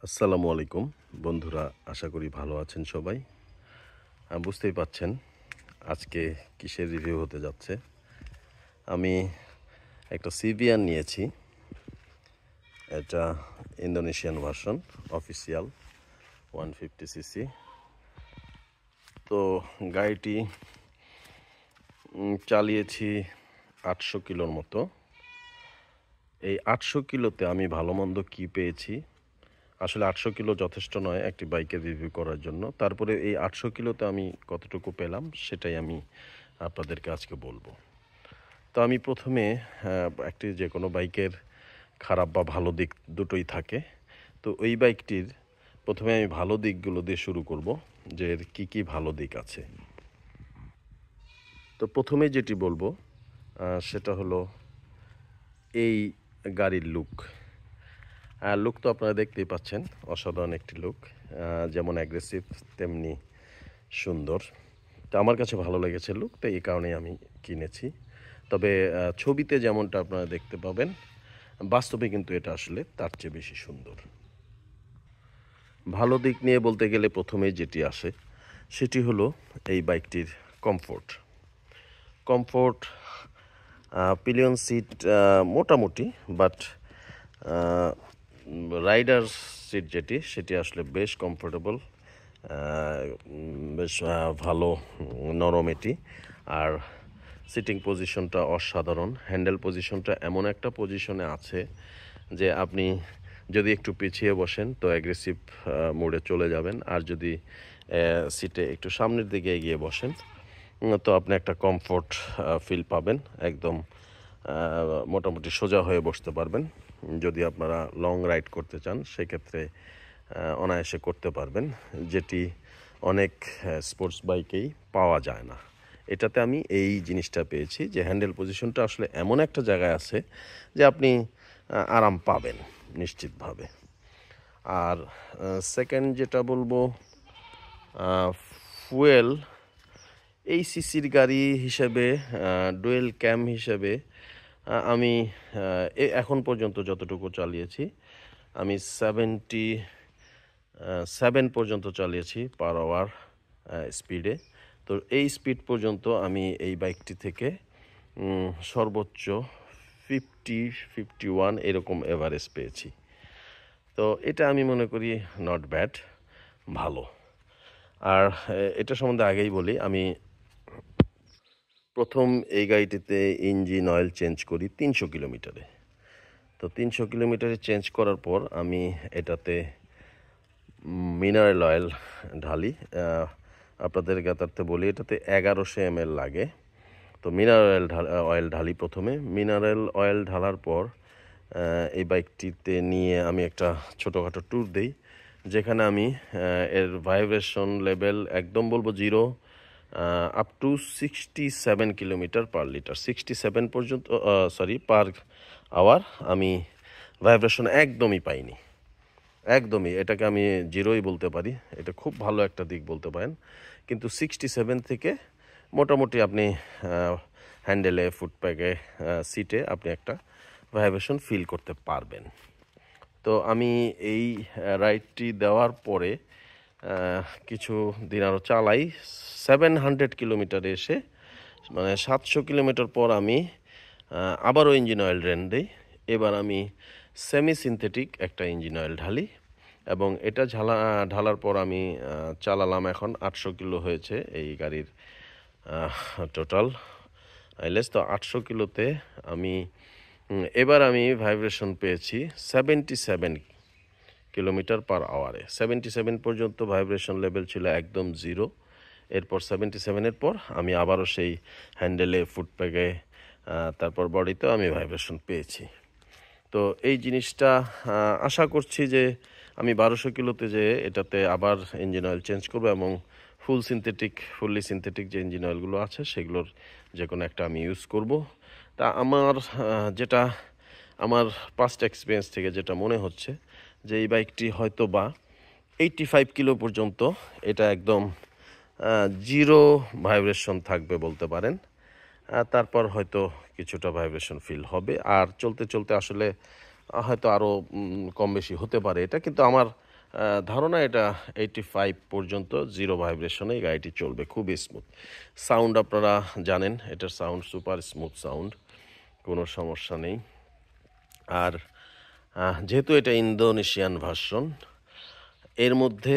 আসসালামু আলাইকুম বন্ধুরা, আশা করি ভালো আছেন সবাই। বুঝতেই পাচ্ছেন আজকে কিসের রিভিউ হতে যাচ্ছে। আমি একটা সিভিয়ান নিয়েছি। এটা ইন্দোনেশিয়ান ভার্সন, অফিসিয়াল 150 সিসি। তো গাড়িটি চালিয়েছি 800 কিলোর মতো। এই 800 কিলোতে আমি ভালো মন্দ কী পেয়েছি, আসলে 800 কিলো যথেষ্ট নয় একটি বাইকের রিভিউ করার জন্য। তারপরে এই 800 কিলোতে আমি কতটুকু পেলাম সেটাই আমি আপনাদেরকে আজকে বলবো। তো আমি প্রথমে একটি যে কোনো বাইকের খারাপ বা ভালো দিক দুটোই থাকে। তো এই বাইকটির প্রথমে আমি ভালো দিকগুলো দিয়ে শুরু করব, যে এর কী কী ভালো দিক আছে। তো প্রথমে যেটি বলবো সেটা হলো এই গাড়ির লুক। লুক তো আপনারা দেখতেই পাচ্ছেন, অসাধারণ একটি লুক। যেমন অ্যাগ্রেসিভ তেমনি সুন্দর। তো আমার কাছে ভালো লেগেছে লুক, তো এই কারণেই আমি কিনেছি। তবে ছবিতে যেমনটা আপনারা দেখতে পাবেন, বাস্তবে কিন্তু এটা আসলে তার চেয়ে বেশি সুন্দর। ভালো দিক নিয়ে বলতে গেলে প্রথমেই যেটি আসে সেটি হলো এই বাইকটির কমফোর্ট। কমফোর্ট পিলিয়ন সিট মোটামুটি, বাট রাইডার সিট যেটি সেটি আসলে বেশ কমফোর্টেবল, বেশ ভালো নরম এটি। আর সিটিং পজিশনটা অসাধারণ। হ্যান্ডেল পজিশনটা এমন একটা পজিশনে আছে যে আপনি যদি একটু পিছিয়ে বসেন তো অ্যাগ্রেসিভ মোডে চলে যাবেন, আর যদি সিটে একটু সামনের দিকে এগিয়ে বসেন তো আপনি একটা কমফোর্ট ফিল পাবেন। একদম মোটামুটি সোজা হয়ে বসতে পারবেন। যদি আপনারা লং রাইড করতে চান সেক্ষেত্রে অনায়াসে করতে পারবেন, যেটি অনেক স্পোর্টস বাইকেই পাওয়া যায় না। এটাতে আমি এই জিনিসটা পেয়েছি যে হ্যান্ডেল পজিশনটা আসলে এমন একটা জায়গায় আছে যে আপনি আরাম পাবেন নিশ্চিতভাবে। আর সেকেন্ড যেটা বলবো, ফুয়েল এই সিসির গাড়ি হিসেবে, ডুয়েল ক্যাম হিসেবে আমি এখন পর্যন্ত যতটুকু চালিয়েছি আমি 77 পর্যন্ত চালিয়েছি পার আওয়ার স্পিডে। তো এই স্পিড পর্যন্ত আমি এই বাইকটি থেকে সর্বোচ্চ 51 এরকম এভারেজ পেয়েছি। তো এটা আমি মনে করি নট ব্যাড, ভালো। আর এটা সম্বন্ধে আগেই বলি, আমি প্রথম এই গাড়িটিতে ইঞ্জিন অয়েল চেঞ্জ করি 300 কিলোমিটারে। তো 300 কিলোমিটারে চেঞ্জ করার পর আমি এটাতে মিনারেল অয়েল ঢালি। আপনাদের জ্ঞাতার্থে বলি, এটাতে 1100 ml লাগে। তো মিনারেল অয়েল ঢালি প্রথমে। মিনারেল অয়েল ঢালার পর এই বাইকটিতে নিয়ে আমি একটা ছোটোখাটো ট্যুর দিই, যেখানে আমি এর ভাইব্রেশন লেভেল একদম বলবো জিরো, আপ টু 67 কিলোমিটার/লিটার, 67 পর্যন্ত, পার আওয়ার আমি ভাইব্রেশন একদমই পাইনি। একদমই, এটাকে আমি জিরোই বলতে পারি। এটা খুব ভালো একটা দিক বলতে পারেন। কিন্তু 67 থেকে মোটামুটি আপনি হ্যান্ডেলে, ফুটপ্যাকে, সিটে আপনি একটা ভাইব্রেশন ফিল করতে পারবেন। তো আমি এই রাইডটি দেওয়ার পরে কিছু দিন আরও চালাই। 700 কিলোমিটারে এসে, মানে 700 কিলোমিটার পর আমি আবারও ইঞ্জিন অয়েল ড্রেন দিই। এবার আমি সেমি সিনথেটিক একটা ইঞ্জিন অয়েল ঢালি, এবং এটা ঢালার পর আমি চালালাম। এখন 800 কিলো হয়েছে এই গাড়ির টোটাল মাইলেজ। তো 800 কিলোতে আমি এবার আমি ভাইব্রেশন পেয়েছি 77 কিলোমিটার/আওয়ারে। 77 পর্যন্ত ভাইব্রেশন লেভেল ছিল একদম জিরো। এরপর 77-এর পর আমি আবারও সেই হ্যান্ডেলে, ফুটপ্যাকে, তারপর বডিতেও আমি ভাইব্রেশন পেয়েছি। তো এই জিনিসটা আশা করছি যে আমি 1200 কিলোতে যে এটাতে আবার ইঞ্জিন অয়েল চেঞ্জ করবো, এবং ফুললি সিনথেটিক যে ইঞ্জিন অয়েলগুলো আছে সেগুলোর যে কোনো একটা আমি ইউজ করব। তা যেটা আমার পাস্ট এক্সপিরিয়েন্স থেকে যেটা মনে হচ্ছে, যে এই বাইকটি হয়তো বা 85 কিলো পর্যন্ত এটা একদম জিরো ভাইব্রেশন থাকবে বলতে পারেন। তারপর হয়তো কিছুটা ভাইব্রেশন ফিল হবে, আর চলতে চলতে আসলে হয়তো আরও কম বেশি হতে পারে। এটা কিন্তু আমার ধারণা এটা 85 পর্যন্ত জিরো ভাইব্রেশনে এই গাড়িটি চলবে, খুবই স্মুথ সাউন্ড। আপনারা জানেন এটার সাউন্ড সুপার স্মুথ সাউন্ড, কোনো সমস্যা নেই। আর যেহেতু এটা ইন্দোনেশিয়ান ভার্সন, এর মধ্যে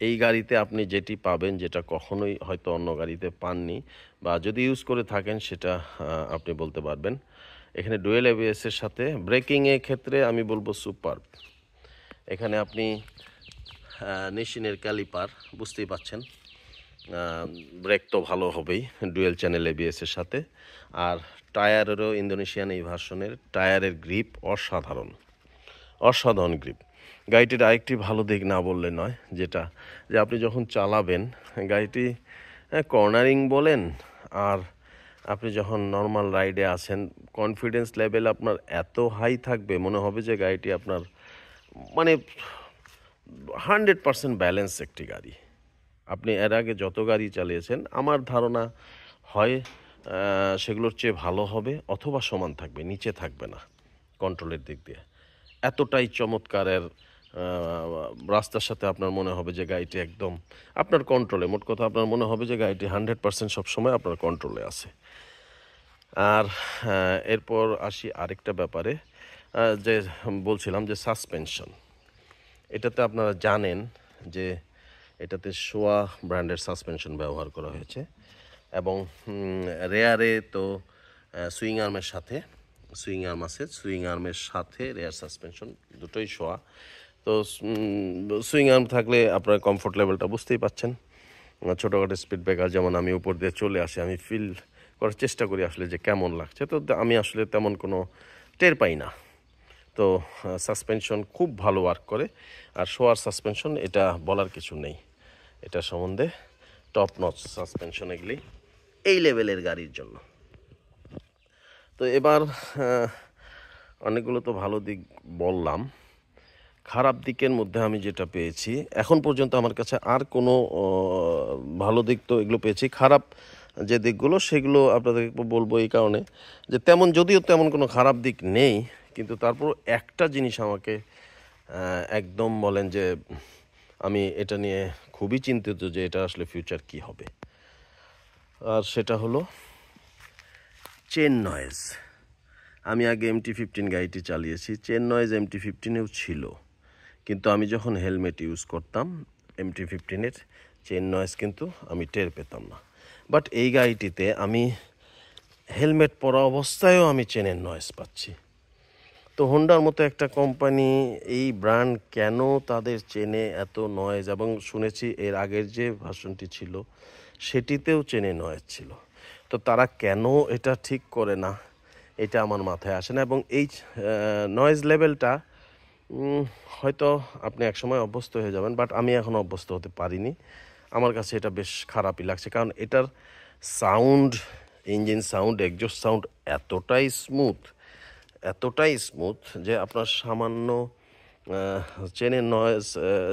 এই গাড়িতে আপনি যেটি পাবেন, যেটা কখনোই হয়তো অন্য গাড়িতে পাননি, বা যদি ইউজ করে থাকেন সেটা আপনি বলতে পারবেন। এখানে ডুয়েল এবিএসের সাথে ব্রেকিংয়ের ক্ষেত্রে আমি বলবো সুপার। এখানে আপনি নিশিনের ক্যালিপার বুঝতেই পাচ্ছেন, ব্রেক তো ভালো হবেই ডুয়েল চ্যানেল এবিএসের সাথে। আর টায়ারেরও ইন্দোনেশিয়ান এই ভার্সনের টায়ারের গ্রিপ অসাধারণ, অসাধারণ গ্রিপ। গাড়িটির আরেকটি ভালো দিক না বললে নয়, যেটা যে আপনি যখন চালাবেন গাড়িটি কর্নারিং বলেন, আর আপনি যখন নর্মাল রাইডে আছেন, কনফিডেন্স লেভেল আপনার এত হাই থাকবে, মনে হবে যে গাড়িটি আপনার মানে 100% ব্যালেন্স একটি গাড়ি। আপনি এর আগে যত গাড়ি চালিয়েছেন আমার ধারণা হয় সেগুলোর চেয়ে ভালো হবে, অথবা সমান থাকবে, নিচে থাকবে না কন্ট্রোলের দিক দিয়ে। এতটাই চমৎকারের রাস্তার সাথে আপনার মনে হবে যে গাড়িটি একদম আপনার কন্ট্রোলে, মোট কথা আপনার মনে হবে যে গাড়িটি 100% সবসময় আপনার কন্ট্রোলে আছে। আর এরপর আসি আরেকটা ব্যাপারে, যে বলছিলাম যে সাসপেনশন, এটাতে আপনারা জানেন যে এটাতে সোয়া ব্র্যান্ডের সাসপেনশন ব্যবহার করা হয়েছে, এবং রেয়ারে তো সুইং আর্মের সাথে সুইং আর্ম আছে, সুইং আর্মের সাথে রেয়ার সাসপেনশন দুটোই সোয়া। তো সুইং আর্ম থাকলে আপনার কমফোর্ট লেভেলটা বুঝতেই পাচ্ছেন। ছোটোখাটো স্পিড ব্রেকার যেমন আমি উপর দিয়ে চলে আসি, আমি ফিল করার চেষ্টা করি আসলে যে কেমন লাগছে, তো আমি আসলে তেমন কোনো টের পাই না। তো সাসপেনশন খুব ভালো ওয়ার্ক করে। আর শোয়ার সাসপেনশন এটা বলার কিছু নেই, এটা সম্বন্ধে টপ নচ সাসপেনশন এগুলি এই লেভেলের গাড়ির জন্য। তো এবার অনেকগুলো তো ভালো দিক বললাম, খারাপ দিকের মধ্যে আমি যেটা পেয়েছি এখন পর্যন্ত আমার কাছে আর কোনো ভালো দিক তো এগুলো পেয়েছি, খারাপ যে দিকগুলো সেগুলো আপনাদেরকে বলবো এই কারণে যে যদিও তেমন কোনো খারাপ দিক নেই, কিন্তু তারপর একটা জিনিস আমাকে একদম বলেন যে আমি এটা নিয়ে খুবই চিন্তিত যে এটা আসলে ফিউচার কি হবে। আর সেটা হলো চেন নয়েজ। আমি আগে MT-15 গাড়িটি চালিয়েছি, চেন নয়েজ MT-15-এও ছিল, কিন্তু আমি যখন হেলমেট ইউজ করতাম MT-15-এর চেন নয়েজ কিন্তু আমি টের পেতাম না। বাট এই গাড়িটিতে আমি হেলমেট পরা অবস্থায়ও আমি চেনের নয়েজ পাচ্ছি। তো হোন্ডার মতো একটা কোম্পানি, এই ব্র্যান্ড কেন তাদের চেনে এত নয়েজ, এবং শুনেছি এর আগের যে ভার্সনটি ছিল সেটিতেও চেনে নয়েজ ছিল, তো তারা কেন এটা ঠিক করে না এটা আমার মাথায় আসে না। এবং এই নয়েজ লেভেলটা হয়তো আপনি একসময় অভ্যস্ত হয়ে যাবেন, বাট আমি এখন অভ্যস্ত হতে পারিনি। আমার কাছে এটা বেশ খারাপই লাগছে, কারণ এটার sound, engine sound, exhaust sound এতটাই স্মুথ যে আপনার সামান্য চেনের নয়েজ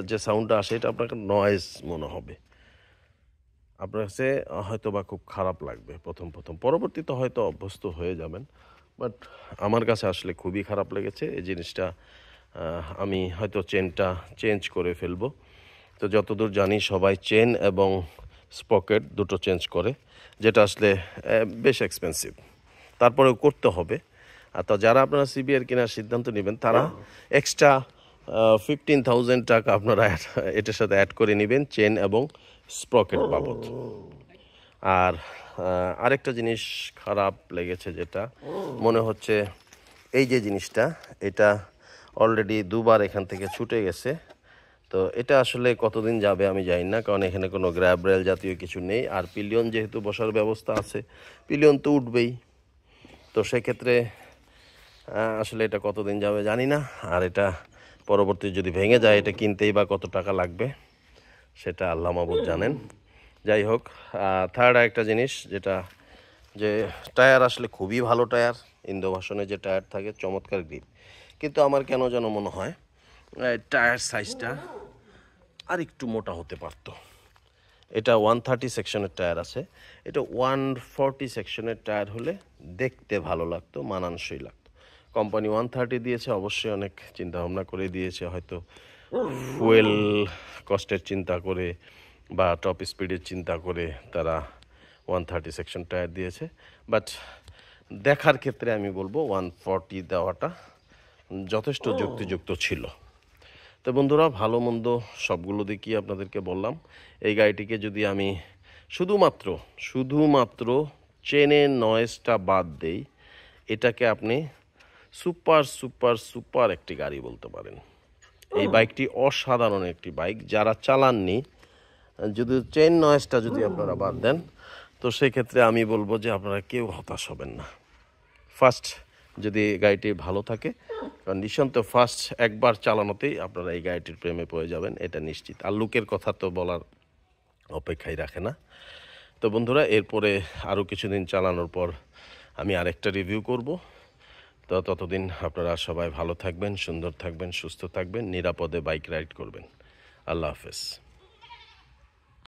যে সাউন্ডটা আসে এটা আপনাকে নয়েজ মনে হবে, আপনার কাছে হয়তো বা খুব খারাপ লাগবে প্রথম, পরবর্তীতে হয়তো অভ্যস্ত হয়ে যাবেন। বাট আমার কাছে আসলে খুবই খারাপ লেগেছে এই জিনিসটা। আমি হয়তো চেনটা চেঞ্জ করে ফেলবো। তো যতদূর জানি সবাই চেন এবং স্পকেট দুটো চেঞ্জ করে, যেটা আসলে বেশ এক্সপেন্সিভ, তারপরেও করতে হবে। আর তো যারা আপনারা সিবিআর কেনার সিদ্ধান্ত নেবেন তারা এক্সট্রা 15,000 টাকা আপনারা এটার সাথে অ্যাড করে নেবেন চেন এবং স্প্রকেট বাবদ। আর আরেকটা জিনিস খারাপ লেগেছে, যেটা মনে হচ্ছে এই যে জিনিসটা, এটা অলরেডি দুবার এখান থেকে ছুটে গেছে। তো এটা আসলে কতদিন যাবে আমি জানি না, কারণ এখানে কোনো গ্র্যাব রেল জাতীয় কিছু নেই। আর পিলিয়ন যেহেতু বসার ব্যবস্থা আছে, পিলিয়ন তো উঠবেই, তো সেক্ষেত্রে আসলে এটা কতদিন যাবে জানি না। আর এটা পরবর্তী যদি ভেঙে যায় এটা কিনতেই বা কত টাকা লাগবে সেটা আল্লাহ মাবুদ জানেন। যাই হোক, থার্ড একটা জিনিস যেটা, যে টায়ার আসলে খুবই ভালো টায়ার, ইন্দো ভার্সনে যে টায়ার থাকে চমৎকার গ্রিপ, কিন্তু আমার কেন যেন মনে হয় টায়ার সাইজটা আর একটু মোটা হতে পারতো। এটা 130 সেকশনের টায়ার আছে, এটা 140 সেকশনের টায়ার হলে দেখতে ভালো লাগতো, মানানসই লাগতো। কোম্পানি 130 দিয়েছে, অবশ্যই অনেক চিন্তা ভাবনা করে দিয়েছে, হয়তো ফুয়েল কস্টের চিন্তা করে বা টপ স্পিডের চিন্তা করে তারা 130 সেকশন টায়ার দিয়েছে। বাট দেখার ক্ষেত্রে আমি বলবো 140 দেওয়াটা যথেষ্ট যুক্তিযুক্ত ছিল। তো বন্ধুরা, ভালো মন্দ সবগুলো দিকই আপনাদেরকে বললাম। এই গাড়িটিকে যদি আমি শুধুমাত্র চেনের নয়েজটা বাদ দেই, এটাকে আপনি সুপার সুপার সুপার একটি গাড়ি বলতে পারেন। এই বাইকটি অসাধারণ একটি বাইক। যারা চালাননি, যদি চেন নয়েজটা যদি আপনারা বাদ দেন, তো সেক্ষেত্রে আমি বলবো যে আপনারা কেউ হতাশ হবেন না। ফার্স্ট যদি গাড়িটি ভালো থাকে, কন্ডিশন, তো ফার্স্ট একবার চালানোতেই আপনারা এই গাড়িটির প্রেমে পড়ে যাবেন, এটা নিশ্চিত। আর লুকের কথা তো বলার অপেক্ষাই রাখে না। তো বন্ধুরা, এরপরে আরও কিছুদিন চালানোর পর আমি আরেকটা রিভিউ করব। তো ততদিন আপনারা সবাই ভালো থাকবেন, সুন্দর থাকবেন, সুস্থ থাকবেন, নিরাপদে বাইক রাইড করবেন। আল্লাহ হাফেজ।